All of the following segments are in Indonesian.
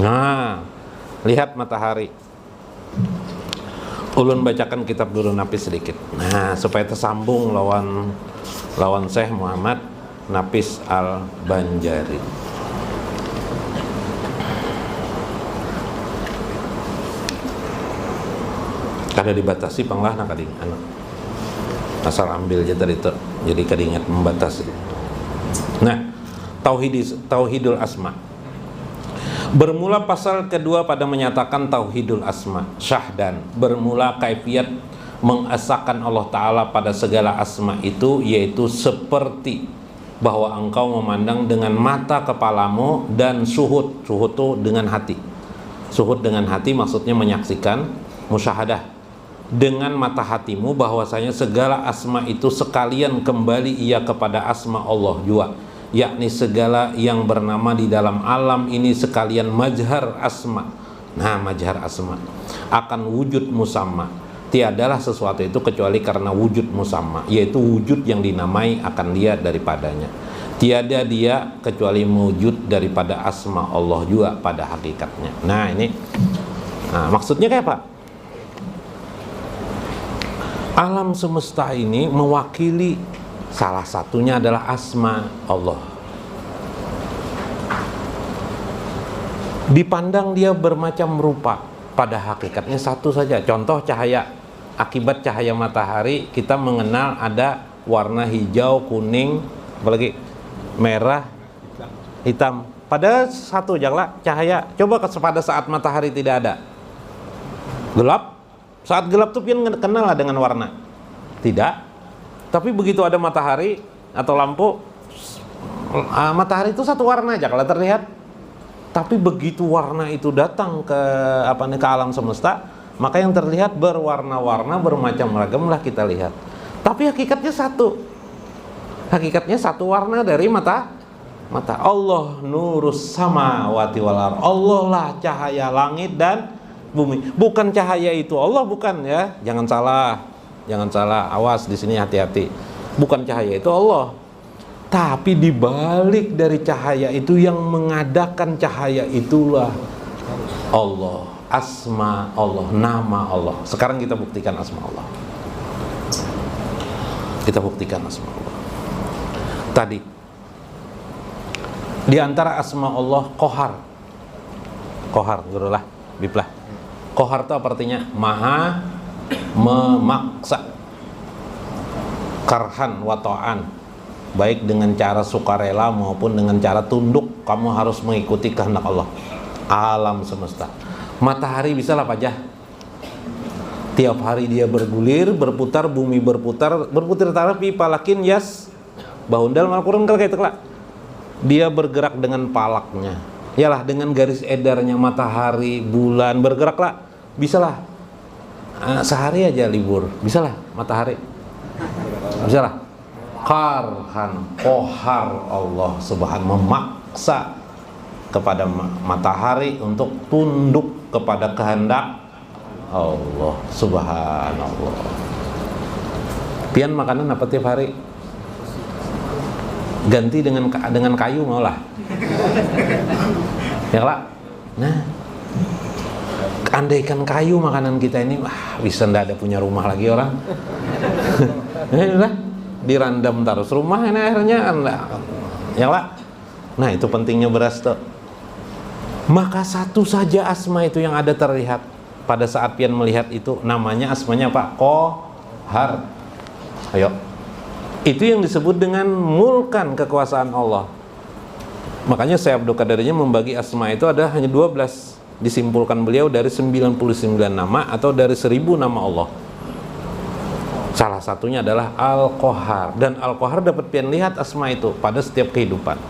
Nah, lihat matahari. Ulun bacakan kitab Durun Napis sedikit. Nah, supaya tersambung lawan Syekh Muhammad Nafis Al-Banjari. Kada dibatasi panglahna kading anak. Asal ambil aja tadi itu. Jadi kadingat membatasi. Nah, tauhidul asma. Bermula pasal kedua pada menyatakan tauhidul asma syahdan, bermula kaifiat mengesahkan Allah Ta'ala pada segala asma itu, yaitu seperti bahwa engkau memandang dengan mata kepalamu dan suhud itu dengan hati. Suhud dengan hati maksudnya menyaksikan, musyahadah dengan mata hatimu bahwasanya segala asma itu sekalian kembali ia kepada asma Allah juga, yakni segala yang bernama di dalam alam ini sekalian majhar asma. Nah, majhar asma akan wujud musamma. Tiadalah sesuatu itu kecuali karena wujud musamma, yaitu wujud yang dinamai akan dia daripadanya. Tiada dia kecuali wujud daripada asma Allah juga pada hakikatnya. Nah, ini maksudnya kayak apa? Alam semesta ini mewakili, salah satunya adalah asma Allah. Dipandang dia bermacam rupa, pada hakikatnya satu saja. Contoh cahaya, akibat cahaya matahari kita mengenal ada warna hijau, kuning, apalagi merah, hitam. Pada satu jangla cahaya. Coba pada saat matahari tidak ada, gelap. Saat gelap tuh pian kenal lah dengan warna? Tidak. Tapi begitu ada matahari atau lampu, matahari itu satu warna aja kalau terlihat. Tapi begitu warna itu datang ke alam semesta, maka yang terlihat berwarna-warna, bermacam ragam lah kita lihat. Tapi hakikatnya satu. Hakikatnya satu warna dari mata. Allah nurus samawati wal ardh. Allah lah cahaya langit dan bumi. Bukan cahaya itu Allah, bukan ya. Jangan salah. Awas di sini, hati-hati. Bukan cahaya itu Allah. Tapi dibalik dari cahaya itu yang mengadakan cahaya itulah Allah, asma Allah, nama Allah. Sekarang kita buktikan asma Allah. Kita buktikan asma Allah. Tadi di antara asma Allah Qahar, gurulah, biplah. Qahar itu artinya maha memaksa, karhan wa ta'an, baik dengan cara sukarela maupun dengan cara tunduk. Kamu harus mengikuti kehendak Allah. Alam semesta, matahari bisa lah pajah. Tiap hari dia bergulir, berputar, bumi berputar tapi palakin yas bahundal Al-Quran kalau kayak itu lah. Dia bergerak dengan palaknya. Yalah, dengan garis edarnya matahari, bulan bergeraklah, bisalah. Sehari aja libur, bisalah matahari, bisalah. Qarhan, qahar Allah subhanahu memaksa kepada matahari untuk tunduk kepada kehendak Allah subhanallah. Pian makanan apa tiap hari? Ganti dengan kayu mau lah. Ya lah. Nah, andaikan kayu makanan kita ini, bisa ndak ada punya rumah lagi orang. Lah, dirandam terus rumah ini akhirnya enggak. Ya lah. Nah, itu pentingnya beras tuh. Maka satu saja asma itu yang ada terlihat pada saat pian melihat itu, namanya asmanya apa? Qahar. Ayo. Itu yang disebut dengan mulkan, kekuasaan Allah. Makanya Syekh Abdul Qadirnya membagi asma itu ada hanya 12. Disimpulkan beliau dari 99 nama atau dari 1000 nama Allah. Salah satunya adalah Al-Qahar. Dan Al-Qahar dapat pian lihat asma itu pada setiap kehidupan.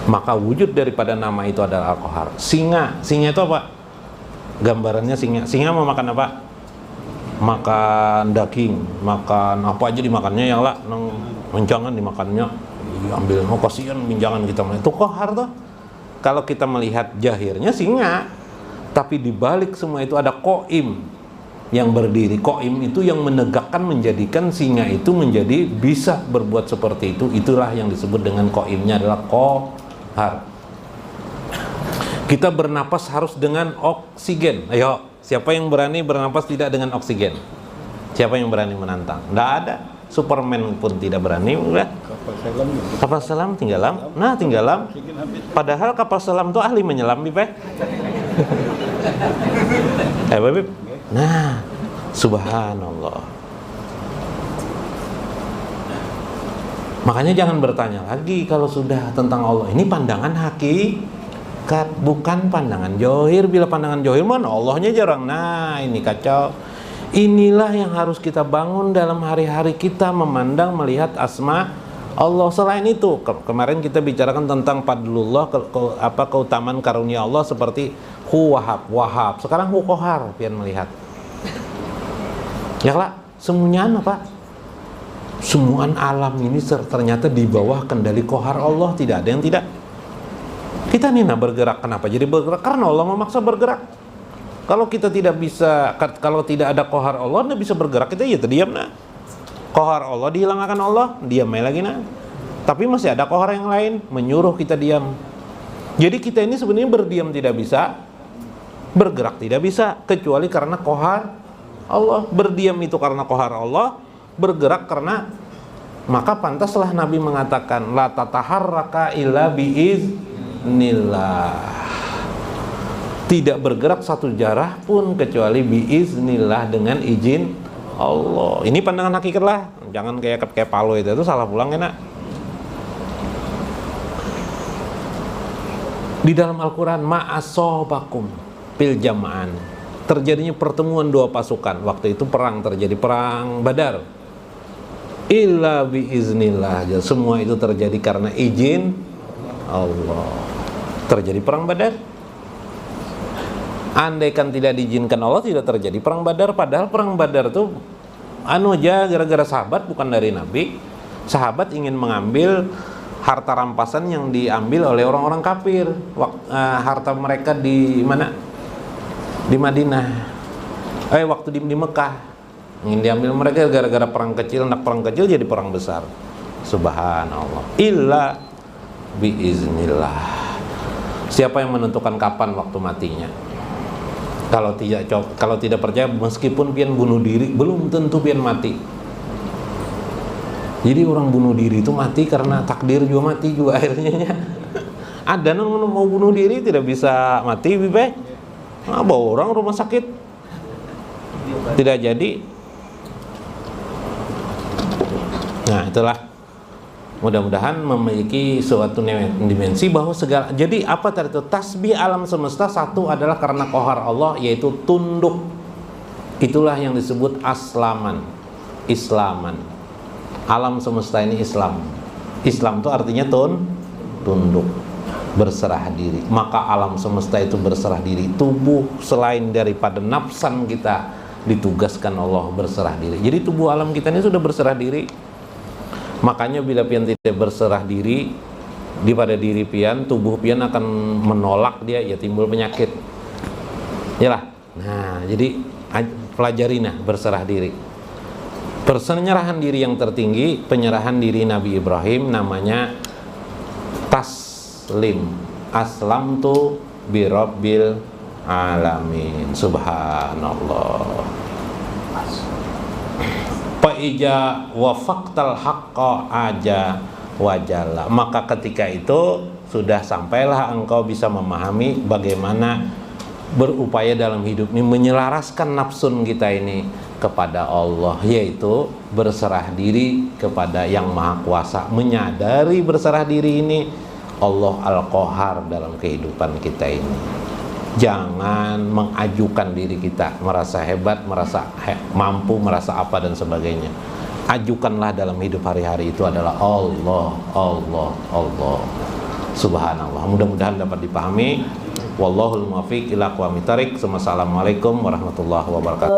Maka wujud daripada nama itu adalah Al-Qahar. Singa itu apa? Gambarannya singa. Singa mau makan apa? Makan daging, makan apa aja dimakannya ya lah, menjangan dimakannya, ambil mau kasihan menjangan kita, itu qahar tuh. Kalau kita melihat jahirnya singa, tapi dibalik semua itu ada qaim yang berdiri. Qaim itu yang menegakkan, menjadikan singa itu menjadi bisa berbuat seperti itu. Itulah yang disebut dengan qaimnya adalah qahar. Kita bernapas harus dengan oksigen. Ayo, siapa yang berani bernapas tidak dengan oksigen? Siapa yang berani menantang? Nggak ada. Superman pun tidak berani. Udah. Kapal selam tinggalam. Nah, tinggalam. Padahal kapal selam itu ahli menyelam, Bib. Bib. Nah, subhanallah. Makanya jangan bertanya lagi kalau sudah tentang Allah. Ini pandangan hakikat, bukan pandangan johir. Bila pandangan johir, mana Allahnya jarang. Nah, ini kacau. Inilah yang harus kita bangun dalam hari-hari kita, memandang, melihat asma Allah. Selain itu, kemarin kita bicarakan tentang fadlullah, keutamaan karunia Allah seperti Hu Wahab. Sekarang Hu Qahar, pian melihat. Ya lah, semuanya apa? Semua alam ini ternyata di bawah kendali Qahar Allah, tidak ada yang tidak. Kita nina bergerak, kenapa jadi bergerak? Karena Allah memaksa bergerak. Kalau kita tidak bisa, kalau tidak ada Qahar Allah, tidak bisa bergerak, kita ya terdiam nah. Qahar Allah dihilangkan Allah, diam lagi nah. Tapi masih ada Qahar yang lain menyuruh kita diam. Jadi kita ini sebenarnya berdiam tidak bisa, bergerak tidak bisa, kecuali karena Qahar Allah. Berdiam itu karena Qahar Allah, bergerak karena, maka pantaslah Nabi mengatakan la tataharraka illa biiznillah. Tidak bergerak satu jarah pun kecuali biiznillah, dengan izin Allah. Ini pandangan hakikat lah. Jangan kayak palo itu salah pulang enak. Di dalam Al-Quran ma'asobakum fil jama'an, terjadinya pertemuan dua pasukan. Waktu itu perang, terjadi perang Badar. Illa biiznillah, semua itu terjadi karena izin Allah. Terjadi perang Badar. Andaikan tidak diizinkan Allah, tidak terjadi perang Badar. Padahal perang Badar itu gara-gara sahabat, bukan dari Nabi. Sahabat ingin mengambil harta rampasan yang diambil oleh orang-orang kafir. Harta mereka di mana? Di Madinah. Waktu di Mekah. Ingin diambil mereka gara-gara perang kecil, anak perang kecil jadi perang besar. Subhanallah. Illa biiznillah. Siapa yang menentukan kapan waktu matinya? Kalau tidak percaya, meskipun pian bunuh diri, belum tentu pian mati. Jadi orang bunuh diri itu mati karena takdir juga mati juga akhirnya. Ada yang mau bunuh diri tidak bisa mati, Bibe. Bawa orang rumah sakit tidak jadi. Nah, itulah. Mudah-mudahan memiliki suatu dimensi bahwa segala, jadi apa tadi itu, tasbih alam semesta satu adalah karena Qahar Allah, yaitu tunduk. Itulah yang disebut aslaman, islaman. Alam semesta ini Islam. Islam itu artinya tunduk, berserah diri. Maka alam semesta itu berserah diri. Tubuh selain daripada nafsan kita ditugaskan Allah berserah diri. Jadi tubuh alam kita ini sudah berserah diri. Makanya bila pian tidak berserah diri pada diri pian, tubuh pian akan menolak dia, ya timbul penyakit. Yalah. Nah, jadi pelajari nah berserah diri. Penyerahan diri yang tertinggi, penyerahan diri Nabi Ibrahim namanya taslim. Aslamtu bi rabbil alamin. Subhanallah. Fa'ija wafaqtal haqqa aja wajalla. Maka ketika itu sudah sampailah engkau bisa memahami bagaimana berupaya dalam hidup ini menyelaraskan nafsun kita ini kepada Allah, yaitu berserah diri kepada Yang Maha Kuasa. Menyadari berserah diri ini Allah Al-Qahar dalam kehidupan kita ini. Jangan mengajukan diri kita, merasa hebat, merasa mampu, merasa apa dan sebagainya. Ajukanlah dalam hidup hari-hari itu adalah Allah, Allah, Allah. Subhanallah. Mudah-mudahan dapat dipahami. Wallahul muwaffiq ila aqwamit thariq. Assalamualaikum warahmatullahi wabarakatuh.